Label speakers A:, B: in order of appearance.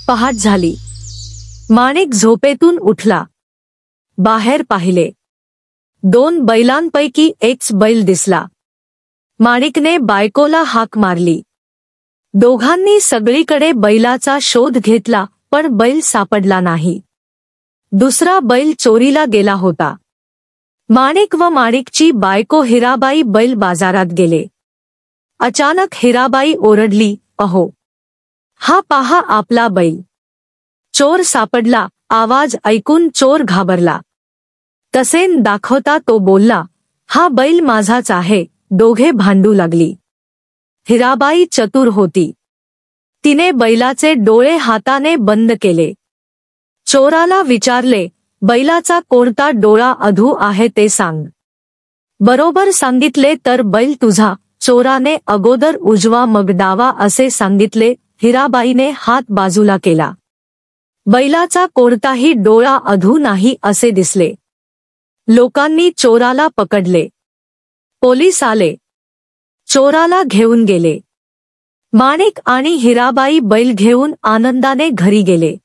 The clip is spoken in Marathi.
A: पहाट झाली. माणिक झोपेतून उठला. बाहेर पाहिले. 2 बैलांपैकी एकच बैल दिसला. माणिकने बायकोला हाक मारली. दोघांनी सगळीकडे बैलाचा शोध घेतला, पण बैल सापडला नाही. दुसरा बैल चोरीला गेला होता. माणिक व माणिकची बायको हिराबाई बैल बाजारात गेले. अचानक हिराबाई ओरडली, अहो, हा पहा आपला बैल. चोर सापडला. आवाज ऐकून चोर घाबरला. तसे दाखवता तो बोलला, हा बैल माझाच आहे. दोघे भांडू लागली. हिराबाई चतुर होती. तिने बैलाचे डोळे हाताने बंद केले. चोराला विचारले, बैलाचा कोणता डोळा अधू आहे ते सांग. बरोबर सांगितले तर बैल तुझा. चोराने अगोदर उजवा मग डावा असे सांगितले. हिराबाईने हात बाजूला केला. बैलाचा कोणताही डोळा अधू नाही असे दिसले. लोकांनी चोराला पकडले. पोलीस आले. चोराला घेऊन गेले. माणिक आणि हिराबाई बैल घेऊन आनंदाने घरी गेले.